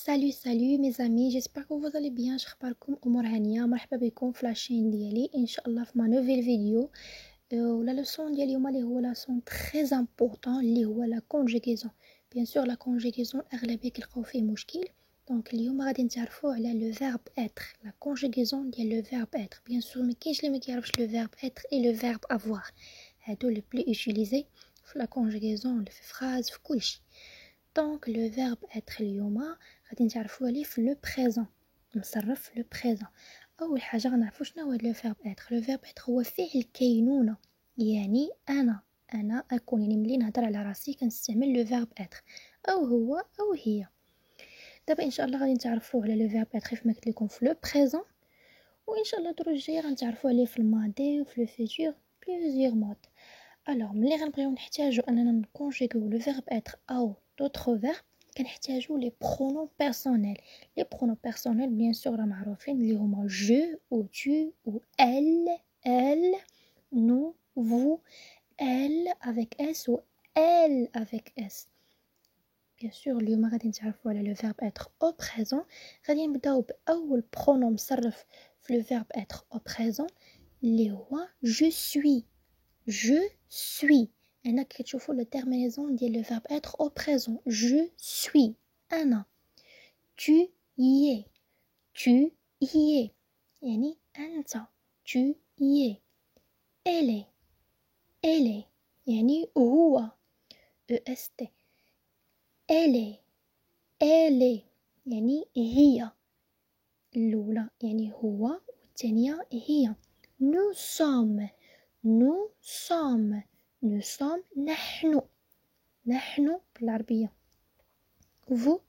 Salut mes amis, j'espère que vous allez bien. شخباركم أمور هانية. مرحبا بكم في لاشين ديالي إن شاء الله في ما نوفيل فيديو. ولا لوسون ديال اليوم اللي هو لاسون très important اللي هو لا conjugaison. bien sûr la conjugaison الأغلبية كيلقاو فيه مشكل. دونك اليوم غادي نتعرفوا على لو verbe être, la conjugaison ديال le verbe être. bien sûr ما كاينش اللي ما كيعرفش le verbe être et le verbe avoir. هادو لي بلي utilisé في la conjugaison في phrase في كلشي. دونك لو verbe être اليوم غادي نتعرفوا عليه في لو بريزون، مصرف في لو بريزون. اول حاجه غنعرفوا شنو هو لو verbe être. لو verbe être هو فعل كينونه، يعني انا اكون، يعني ملي نهضر على راسي كنستعمل لو verbe être، او هو او هي. دابا ان شاء الله غادي نتعرفوا على لو verbe être كما قلت لكم في لو بريزون، وان شاء الله الدروس الجايه غنتعرفوا عليه في الماضي وفي لو فيتور بليزيور مود. الوغ ملي غنبغيو نحتاجوا اننا نكونجيغيو لو verbe être او d'autres verbes كنحتاجو لي برونون بيرسونيل. لي برونون بيرسونيل بيان سور راه معروفين اللي هما جو و tu و elle nous vous elle avec s و elle avec s. بيان سور اليوم غادي نتعرفوا على لو verbe être au présent. غادي نبداو باول برونون مصرف في لو verbe être au présent اللي هو je suis. هنا كتشوفوا لو terminaison ديال لو verbe être au présent. je suis أنا. tu y es يعني أنت. tu y es. elle est يعني هو. est. elle est يعني هي. الأولى يعني هو والثانية هي. nous sommes نحن بالعربية. vous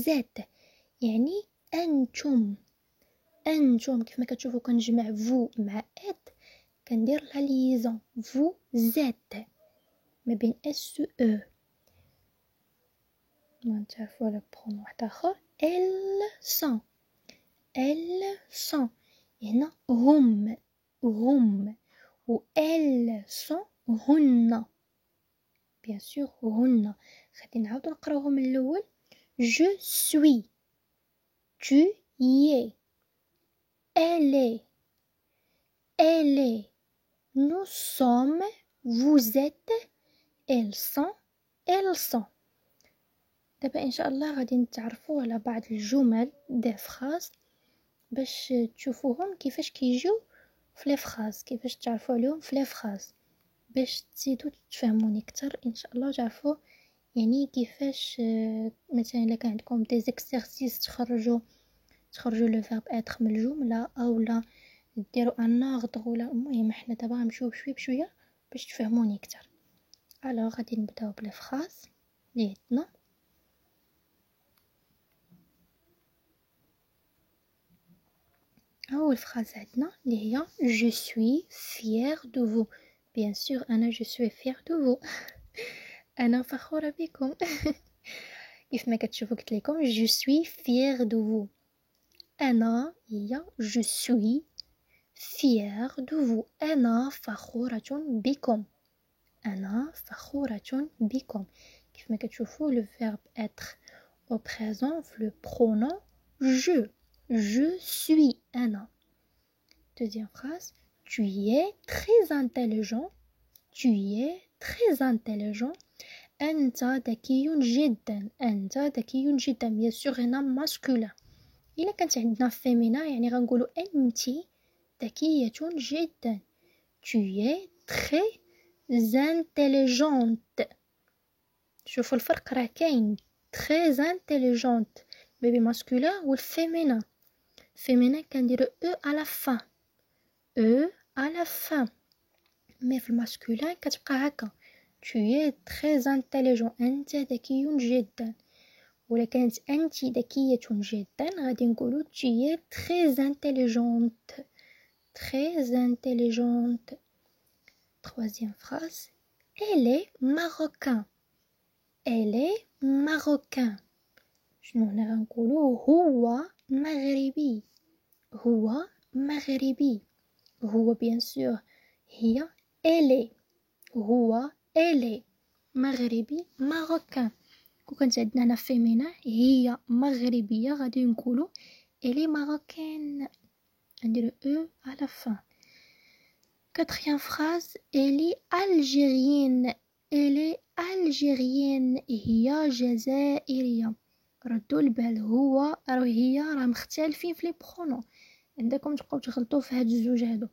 êtes يعني أنتم. كيف ما كتشوفوا كنجمع vous مع et كندير لا ليزون. vous êtes ما بين s و e. نتعرفوا على برونون واحد اخر. elles sont هنا هم و elles sont هن. bien sûr هن. غادي نعاودو نقراوهم من الاول. je suis, tu y es, elle est, nous sommes, vous êtes, elles sont. دابا ان شاء الله غادي نتعرفوا على بعض الجمل دي فراز باش تشوفوهم كيفاش كيجيو في لي فراز، كيفاش تعرفوا عليهم في لي فراز باش تزيدوا تفهموني اكثر ان شاء الله، وتعرفوا يعني كيفاش مثلا الا كان عندكم دي زيكسيرسيس تخرجوا لو verbe être من الجمله، او لا ديروا ان اوردر، ولا المهم حنا دابا غنمشيو بشويه باش تفهموني اكثر. الوغ غادي نبداو بلي فراز اللي عندنا. أول فراز عندنا اللي هي je suis fière de vous. bien sûr أنا je suis fière de vous. أنا فخورة بكم. كيف ما كتشوفوا قلت لكم je suis fière de vous. أنا هي je suis fière de vous. أنا فخورة بكم. كيف ما كتشوفوا le verbe être au présent في le pronom je suis أنا. deuxième phrase. tu es très intelligent. أنت ذكي جدا. bien sûr هنا masculin. إلا كانت عندنا féminin يعني غنقولوا أنت ذكية جدا. tu es très intelligente. شوفوا الفرق راه كاين. très intelligente ما بين masculin و féminin. féminin كنديرو e à la fin. mais في الماسكولين كتبقى هكا. tu es très intelligent. أنت ذكي جدا. ولا كانت أنت ذكية جدا غادي نقولو tu es très intelligente. troisième phrase. elle est marocain. شنو هنا غنقولو هو مغربي. هو bien sûr هي elle est. هو elle est مغربي marocain. كون كانت عندنا هنا فيمينا هي مغربية غادي نقولو إلي ماروكان، نديرو او على فان. Quatrième phrase, elle est algérienne. Elle est algérienne. هي جزائرية. ردوا البال هو هي راه مختلفين في لي برونون، عندكم تبقاو تغلطوا في هاد الزوج هادو.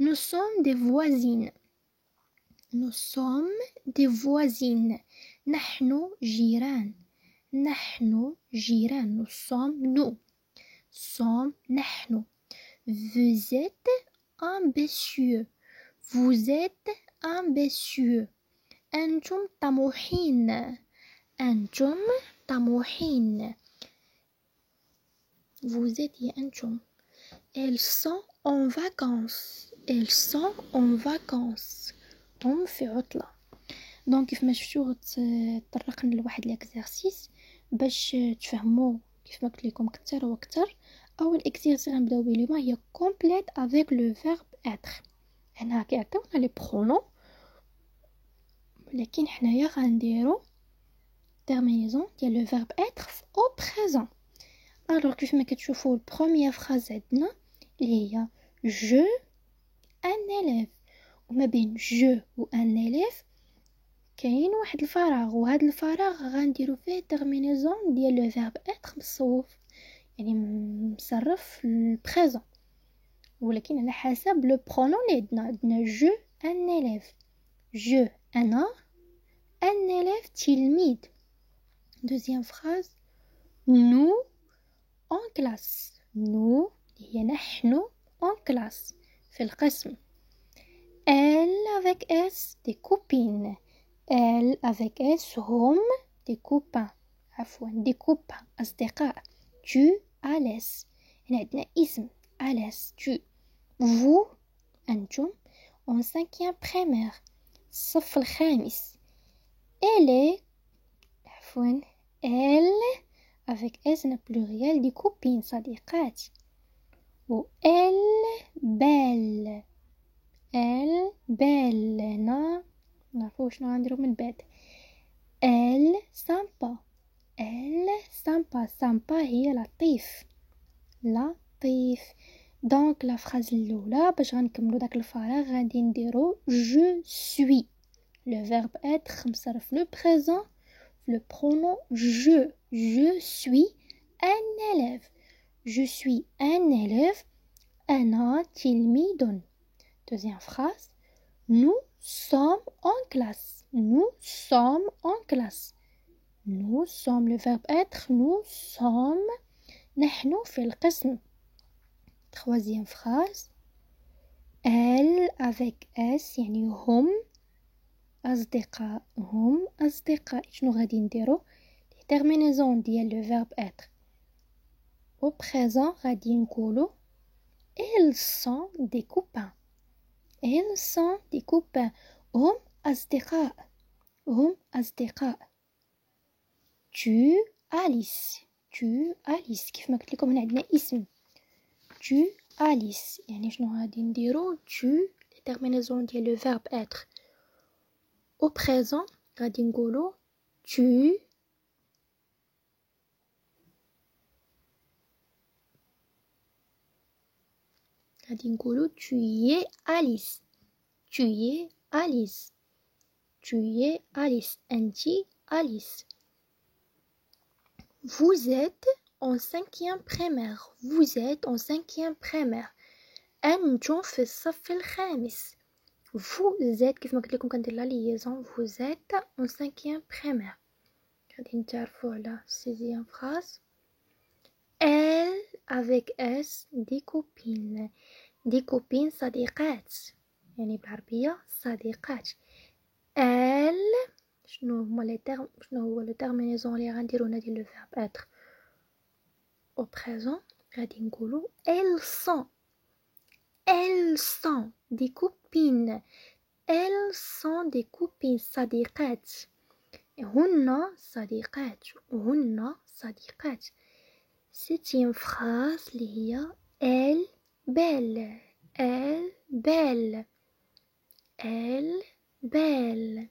Nous sommes des voisines. Nous sommes des voisines. نحن جيران. نحن جيران. Nous sommes nous. Sommes نحن. Vous êtes ambitieux. Vous êtes ambitieux. أنتم طموحين. أنتم طموحين. Vous êtes يا أنتم. Elles sont en vacances. Elles sont en vacances. هم في عطلة. دونك كيف ما شفتوا تطرقنا لواحد الاكزرسيس باش تفهموا كيف ما قلت لكم كثر وكثر. اول اكزرسيس غنبداو به اليوم هي complète avec le verbe être. هنا كيعطيونا لي برونون، لكن حنايا غنديرو terminaison ديال لو verbe être au présent. alors كيف ما كتشوفوا البروميير فراز عندنا اللي هي je un élève، وما بين je و un élève كاين واحد الفراغ، وهاد الفراغ غنديرو فيه terminaison ديال لو verbe être مصوف، يعني مصرف البريزون، ولكن على حسب لو برونون اللي عندنا je un élève، je انا un élève تلميذ. deuxième phrase nous en classe، nous هي نحن en classe في القسم. elle avec s des copines، elle avec s هم des copains، عفوا des copains أصدقاء. tu Alès، هنا عندنا اسم Alès tu. vous أنتم en cinquième primaire الصف الخامس. elle est عفوا elle avec s pluriel des copines صديقات. و elle belle، elle belle هنا نعرفو شنو غنديرو من بعد. elle sympa، elle sympa، sympa هي لطيف، لطيف. دونك لا فراز الاولى باش غنكملو داك الفراغ غادي نديرو je suis، لو فيرب être مصرف لو بريزون le pronom je suis un élève، je suis un élève أنا تلميذ. deuxième phrase nous sommes en classe، nous sommes en classe. nous sommes le verbe être nous sommes نحن في القسم. troisième phrase elle avec s يعني هم أصدقاء، هم أصدقاء. شنو غادي نديرو terminaison ديال le verbe être au présent غادي نقولو ils sont des copains، ils sont des copains هم أصدقاء، هم أصدقاء. tu Alice، tu Alice كيف ما قلت لكم هنا عندنا اسم tu Alice، يعني شنو غادي نديرو tu terminaison ديال le verbe être au présent غادي نقولو tu غادي نقولو tu es Alice، tu es Alice، tu es Alice أنتي Alice. vous êtes en cinquième primaire، vous êtes en cinquième primaire أنتم في الصف الخامس. vous êtes كيف ما قلت لكم كندير لا liaison vous êtes en cinquième primaire. غادي نتعرفوا على sixième phrase elle avec s des copines، des copines صديقات، يعني بالعربية صديقات. elle شنو هما لي تيرم، شنو هو لو terminaison اللي غنديرو هنا ديال لو verbe être au présent غادي نقولو elles sont، elles sont des copines، elles sont des copines صديقات، هن صديقات، هن صديقات. septième phrase اللي هي elle belle، elle belle، elle belle،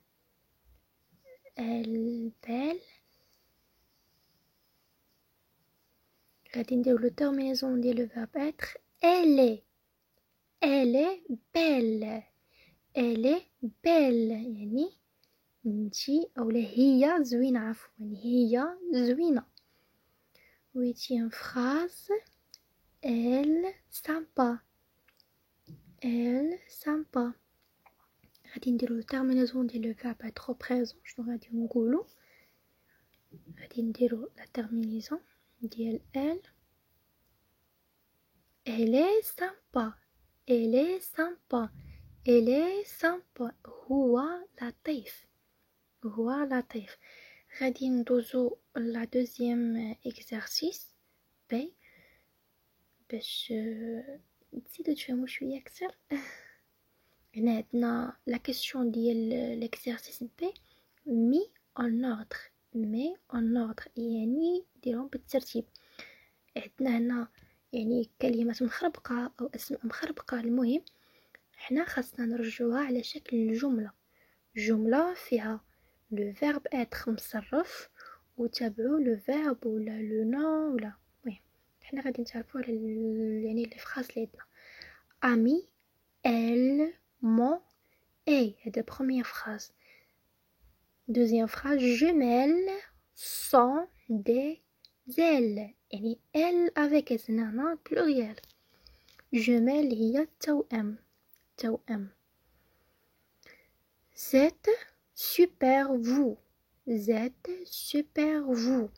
elle belle غادي نديرو لو تيرمينيزون ديال لو فيرب اتر. elle est belle. elle est belle يعني نتي اولا هي زوينه، عفوا هي زوينه. huitième phrase elle sympa. elle sympa. غادي نديرو التيرمينيزون ديال لو فيرب اتر او بريزون. شنو غادي نقولو؟ غادي نديرو لا تيرمينيزون ديال elle est sympa. elle est sympa. elle est sympa. هو لطيف. هو لطيف. غادي ندوزو لا دوزيام اكزرسيس بي باش تزيدو تفهمو شويه اكثر. هنا عندنا لا كيسيون ديال ليكزرسيس بي مي اون اوردر. مي اون اوردر يعني ديرهم بالترتيب. عندنا هنا يعني كلمات مخربقه او اسماء مخربقه. المهم حنا خاصنا نرجعوها على شكل جمله فيها لو فيرب اتر مصرف وتابعوا لو فيرب ولا لو نو ولا. المهم حنا غادي نتعرفوا على يعني لي فراز اللي عندنا. امي elle mon et هذا بروميير فراز. دوزيام فراز jumelles sont des ailes يعني elle avec s هنا pluriel. jumelle هي توأم. c'est super vous. c'est super vous.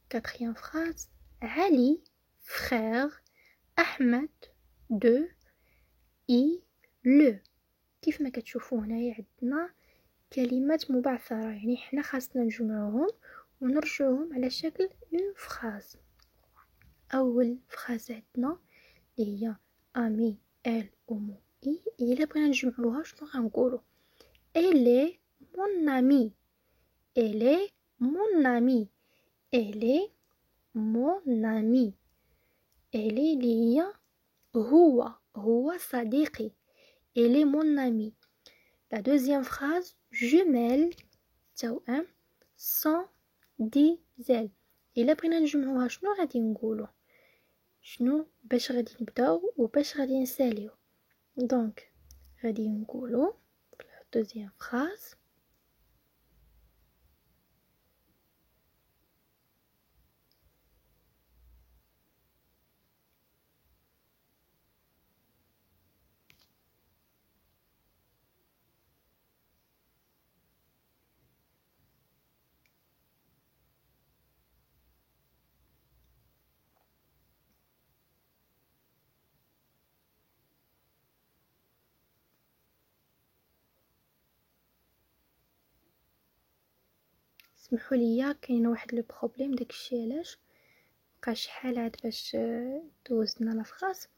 Quatrième phrase Ali frère Ahmed de et le. كيف ما كتشوفوا هنايا عندنا كلمات مبعثرة يعني حنا خاصنا نجمعوهم ونرجعوهم على شكل اون فراز. اول فراز عندنا اللي هي امي ال ومو اي. الا بغينا نجمعوها شنو غنقولوا؟ elle est mon amie. elle est mon amie. elle est mon amie. elle est اللي هي هو صديقي. elle est mon amie. La deuxième phrase jumelles توأم sont des ailes. إلا بغينا نجمعوها شنو غادي نقولوا؟ شنو باش غادي نبداو وباش غادي نساليو؟ دونك غادي نقولوا la deuxième phrase سمحوا لي كاين واحد لو بروبليم داكشي علاش بقى شحال عاد باش دوزنا لا فراس.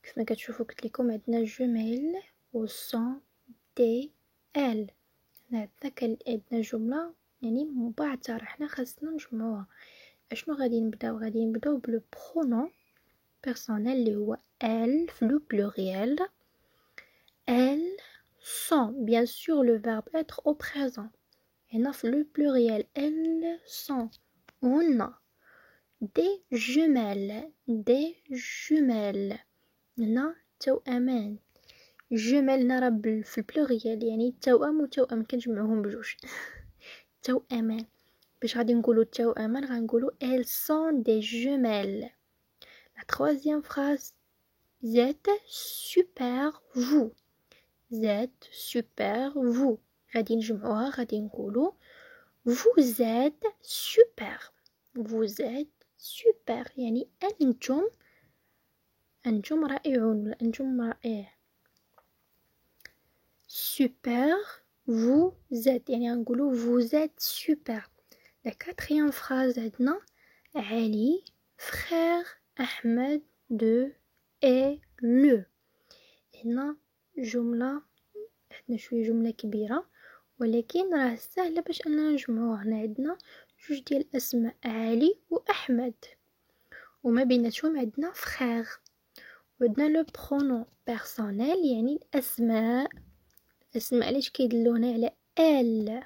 كيف ما كتشوفوا قلت لكم عندنا جمل و سون دي ال. هنا عندنا جمله يعني مبعثره حنا خاصنا نجمعوها. اشنو غادي نبداو بلو برونون بيرسونيل اللي هو ال في لو بلوريال. elles sont bien sûr le verbe être au présent. هنا في لو بلوريال elles sont. هنا des jumelles. هنا توأمان. جمل نرى في البلوريال يعني توأم وتوأم كنجمعوهم بجوج. توأمان. باش غادي نقولوا التوأمان غنقولوا elles sont des jumelles. La troisième phrase vous êtes super vous. vous êtes super vous. غادي نجمعوها غادي نقولوا vous êtes super. vous êtes super يعني أنتم رائعون ولا أنتم رائع. super vous êtes يعني نقولوا vous êtes super. La quatrième phrase عندنا علي frère أحمد de et le. هنا جملة عندنا شوية جملة كبيرة ولكن راه سهلة باش أننا نجمعوها. هنا عندنا جوج ديال الأسماء علي وأحمد وما بيناتهم عندنا frère. وعندنا لو برونون بيرسونيل يعني الأسماء علاش كيدلو هنا على ال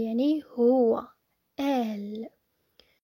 يعني